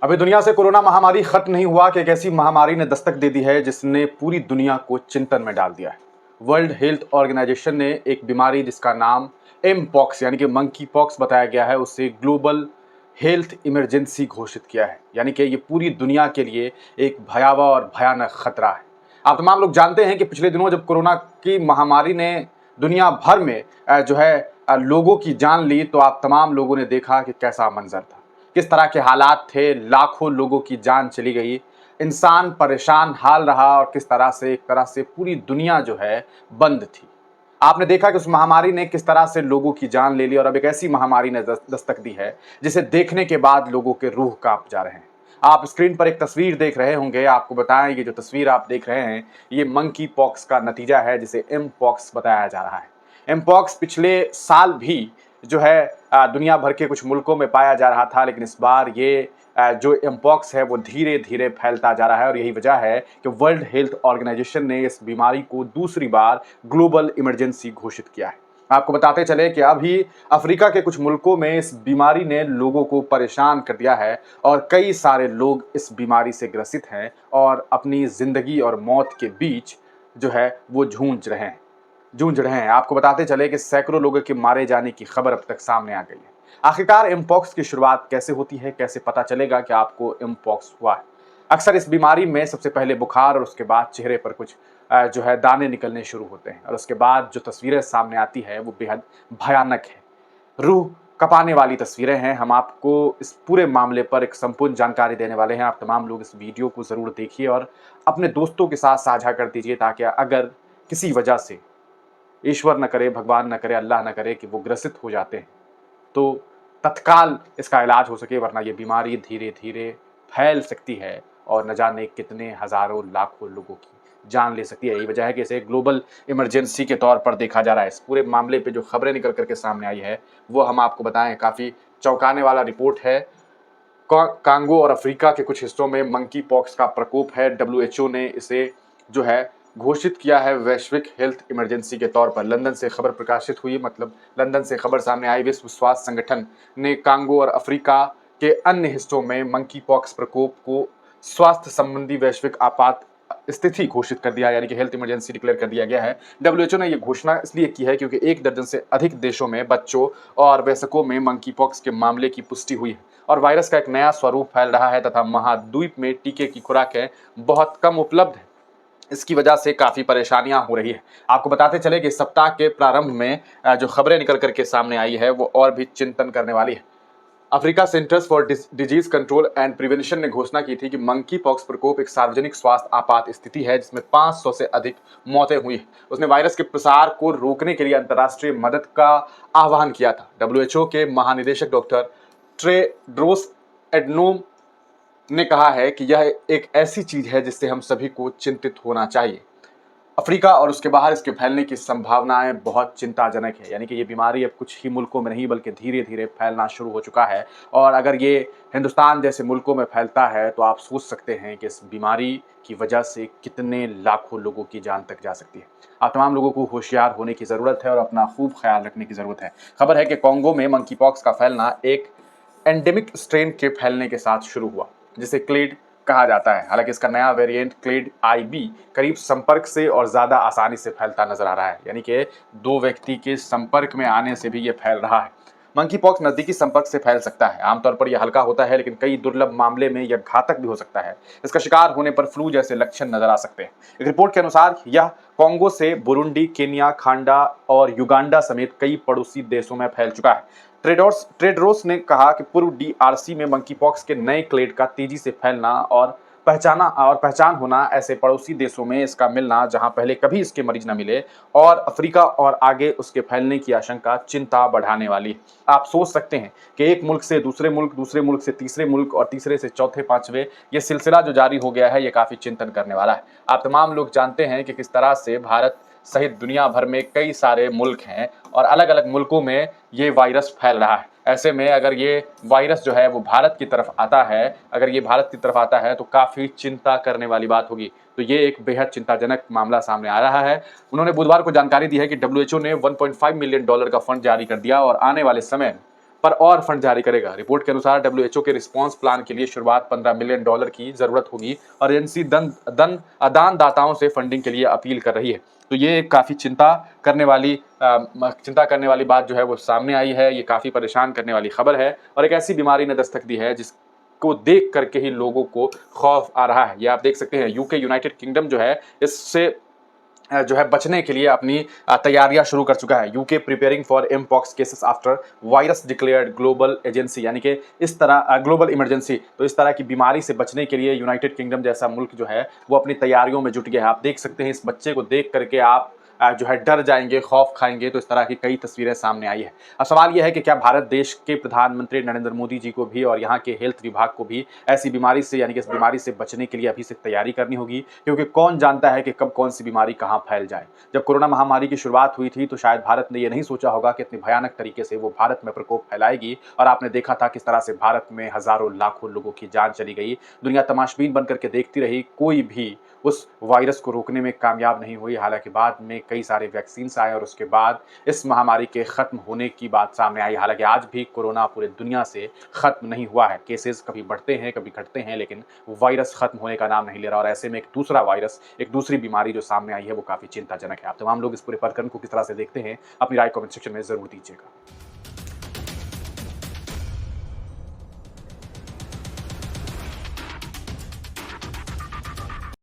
अभी दुनिया से कोरोना महामारी खत्म नहीं हुआ कि एक ऐसी महामारी ने दस्तक दे दी है जिसने पूरी दुनिया को चिंतन में डाल दिया है। वर्ल्ड हेल्थ ऑर्गेनाइजेशन ने एक बीमारी जिसका नाम एम पॉक्स यानी कि मंकी पॉक्स बताया गया है उसे ग्लोबल हेल्थ इमरजेंसी घोषित किया है। यानी कि ये पूरी दुनिया के लिए एक भयावह और भयानक खतरा है। आप तमाम लोग जानते हैं कि पिछले दिनों जब कोरोना की महामारी ने दुनिया भर में लोगों की जान ली तो आप तमाम लोगों ने देखा कि कैसा मंजर था, किस तरह के हालात थे, लाखों लोगों की जान चली गई, इंसान परेशान हाल रहा और किस तरह से एक तरह से पूरी दुनिया जो है बंद थी। आपने देखा कि उस महामारी ने किस तरह से लोगों की जान ले ली और अब एक ऐसी महामारी ने दस्तक दी है जिसे देखने के बाद लोगों के रूह कांप जा रहे हैं। आप स्क्रीन पर एक तस्वीर देख रहे होंगे, आपको बताएं ये जो तस्वीर आप देख रहे हैं ये मंकी पॉक्स का नतीजा है जिसे एम पॉक्स बताया जा रहा है। एम पॉक्स पिछले साल भी जो है दुनिया भर के कुछ मुल्कों में पाया जा रहा था, लेकिन इस बार ये जो एमपॉक्स है वो धीरे धीरे फैलता जा रहा है और यही वजह है कि वर्ल्ड हेल्थ ऑर्गेनाइजेशन ने इस बीमारी को दूसरी बार ग्लोबल इमरजेंसी घोषित किया है। आपको बताते चले कि अभी अफ्रीका के कुछ मुल्कों में इस बीमारी ने लोगों को परेशान कर दिया है और कई सारे लोग इस बीमारी से ग्रसित हैं और अपनी जिंदगी और मौत के बीच जो है वो जूझ रहे हैं। आपको बताते चले कि सैकड़ों लोगों के मारे जाने की खबर अब तक सामने आ गई है। आखिरकार एमपॉक्स की शुरुआत कैसे होती है, कैसे पता चलेगा कि आपको एमपॉक्स हुआ है? अक्सर इस बीमारी में सबसे पहले बुखार और उसके बाद चेहरे पर कुछ जो है दाने निकलने शुरू होते हैं और उसके बाद जो तस्वीरें सामने आती है वो बेहद भयानक है, रूह कपाने वाली तस्वीरें हैं। हम आपको इस पूरे मामले पर एक संपूर्ण जानकारी देने वाले हैं। आप तमाम लोग इस वीडियो को ज़रूर देखिए और अपने दोस्तों के साथ साझा कर दीजिए ताकि अगर किसी वजह से, ईश्वर न करे, भगवान न करे, अल्लाह न करे कि वो ग्रसित हो जाते हैं तो तत्काल इसका इलाज हो सके, वरना ये बीमारी धीरे धीरे फैल सकती है और न जाने कितने हजारों लाखों लोगों की जान ले सकती है। यही वजह है कि इसे ग्लोबल इमरजेंसी के तौर पर देखा जा रहा है। इस पूरे मामले पे जो खबरें निकल करके सामने आई है वो हम आपको बताएं, काफ़ी चौंकाने वाला रिपोर्ट है। कांगो और अफ्रीका के कुछ हिस्सों में मंकी पॉक्स का प्रकोप है। डब्ल्यूएचओ ने इसे जो है घोषित किया है वैश्विक हेल्थ इमरजेंसी के तौर पर। लंदन से खबर प्रकाशित हुई, मतलब लंदन से खबर सामने आई। विश्व स्वास्थ्य संगठन ने कांगो और अफ्रीका के अन्य हिस्सों में मंकी पॉक्स प्रकोप को स्वास्थ्य संबंधी वैश्विक आपात स्थिति घोषित कर दिया, यानी कि हेल्थ इमरजेंसी डिक्लेयर कर दिया गया है। डब्ल्यूएचओ ने यह घोषणा इसलिए की है क्योंकि 1 दर्जन से अधिक देशों में बच्चों और वयस्कों में मंकी पॉक्स के मामले की पुष्टि हुई है और वायरस का एक नया स्वरूप फैल रहा है तथा महाद्वीप में टीके की खुराकें बहुत कम उपलब्ध है। इसकी वजह से काफ़ी परेशानियां हो रही है। आपको बताते चले कि इस सप्ताह के प्रारंभ में जो खबरें निकल करके सामने आई है वो और भी चिंतन करने वाली है। Africa centres for disease control and prevention ने घोषणा की थी कि मंकी पॉक्स प्रकोप एक सार्वजनिक स्वास्थ्य आपात स्थिति है जिसमें 500 से अधिक मौतें हुई। उसने वायरस के प्रसार को रोकने के लिए अंतर्राष्ट्रीय मदद का आह्वान किया था। डब्ल्यूएचओ के महानिदेशक डॉक्टर टेड्रोस एडनोम ने कहा है कि यह एक ऐसी चीज है जिससे हम सभी को चिंतित होना चाहिए। अफ्रीका और उसके बाहर इसके फैलने की संभावनाएं बहुत चिंताजनक है, यानी कि ये बीमारी अब कुछ ही मुल्कों में नहीं बल्कि धीरे धीरे फैलना शुरू हो चुका है और अगर ये हिंदुस्तान जैसे मुल्कों में फैलता है तो आप सोच सकते हैं कि इस बीमारी की वजह से कितने लाखों लोगों की जान तक जा सकती है। आप तमाम लोगों को होशियार होने की ज़रूरत है और अपना खूब ख्याल रखने की ज़रूरत है। खबर है कि कॉन्गो में मंकी पॉक्स का फैलना एक एंडेमिक स्ट्रेन के फैलने के साथ शुरू हुआ जिसे क्लेड कहा जाता है। हालांकि इसका नया वेरिएंट क्लेड आईबी करीब संपर्क से और ज़्यादा आसानी से फैलता नजर आ रहा है, यानी कि 2 व्यक्ति के संपर्क में आने से भी ये फैल रहा है। मंकी पॉक्स नज़दीकी संपर्क से फैल सकता है। आमतौर पर यह हल्का होता है लेकिन कई दुर्लभ मामले में यह घातक भी हो सकता है। इसका शिकार होने पर फ्लू जैसे लक्षण नजर आ सकते हैं। एक रिपोर्ट के अनुसार यह कॉन्गो से बुरुंडी, केन्या, खांडा और युगांडा समेत कई पड़ोसी देशों में फैल चुका है। ट्रेडरोस ने कहा कि पूर्व डीआरसी में मंकी पॉक्स के नए क्लेड का तेजी से फैलना और पहचान होना, ऐसे पड़ोसी देशों में इसका मिलना जहां पहले कभी इसके मरीज न मिले, और अफ्रीका और आगे उसके फैलने की आशंका चिंता बढ़ाने वाली है। आप सोच सकते हैं कि एक मुल्क से दूसरे मुल्क से तीसरे मुल्क और तीसरे से चौथे पांचवे, ये सिलसिला जो जारी हो गया है ये काफी चिंतन करने वाला है। आप तमाम लोग जानते हैं कि किस तरह से भारत सहित दुनिया भर में कई सारे मुल्क हैं और अलग अलग मुल्कों में ये वायरस फैल रहा है। ऐसे में अगर ये वायरस जो है वो भारत की तरफ आता है, अगर ये भारत की तरफ आता है तो काफ़ी चिंता करने वाली बात होगी। तो ये एक बेहद चिंताजनक मामला सामने आ रहा है। उन्होंने बुधवार को जानकारी दी है कि डब्ल्यूएचओ ने $1.5 मिलियन का फंड जारी कर दिया और आने वाले समय पर और फंड जारी करेगा। रिपोर्ट के अनुसार डब्ल्यूएचओ के रिस्पॉन्स प्लान के लिए शुरुआत $15 मिलियन की ज़रूरत होगी और एजेंसी दानदाताओं से फंडिंग के लिए अपील कर रही है। तो ये एक काफ़ी चिंता करने वाली बात जो है वो सामने आई है। ये काफ़ी परेशान करने वाली खबर है और एक ऐसी बीमारी ने दस्तक दी है जिसको देख करके ही लोगों को खौफ आ रहा है। ये आप देख सकते हैं, यूके यूनाइटेड किंगडम जो है इससे जो है बचने के लिए अपनी तैयारियां शुरू कर चुका है। UK preparing for mpox cases after virus declared global agency, यानी कि इस तरह ग्लोबल इमरजेंसी। तो इस तरह की बीमारी से बचने के लिए यूनाइटेड किंगडम जैसा मुल्क जो है वो अपनी तैयारियों में जुट गया है। आप देख सकते हैं, इस बच्चे को देख करके आप जो है डर जाएंगे, खौफ खाएंगे। तो इस तरह की कई तस्वीरें सामने आई है। अब सवाल यह है कि क्या भारत देश के प्रधानमंत्री नरेंद्र मोदी जी को भी और यहाँ के हेल्थ विभाग को भी ऐसी बीमारी से, यानी कि इस बीमारी से बचने के लिए अभी से तैयारी करनी होगी, क्योंकि कौन जानता है कि कब कौन सी बीमारी कहाँ फैल जाए। जब कोरोना महामारी की शुरुआत हुई थी तो शायद भारत ने यह नहीं सोचा होगा कि इतनी भयानक तरीके से वो भारत में प्रकोप फैलाएगी, और आपने देखा था किस तरह से भारत में हजारों लाखों लोगों की जान चली गई। दुनिया तमाशबीन बनकर के देखती रही, कोई भी उस वायरस को रोकने में कामयाब नहीं हुई। हालांकि बाद में कई सारे वैक्सीन आए और उसके बाद इस महामारी के खत्म होने की बात सामने आई। हालांकि आज भी कोरोना पूरे दुनिया से खत्म नहीं हुआ है। केसेस कभी बढ़ते हैं, कभी घटते हैं, लेकिन वायरस खत्म होने का नाम नहीं ले रहा। और ऐसे में एक दूसरा वायरस, एक दूसरी बीमारी जो सामने आई है, वो काफी चिंताजनक है। आप तमाम लोग इस पूरे प्रकरण को किस तरह से देखते हैं, अपनी राय कमेंट सेक्शन में जरूर दीजिएगा।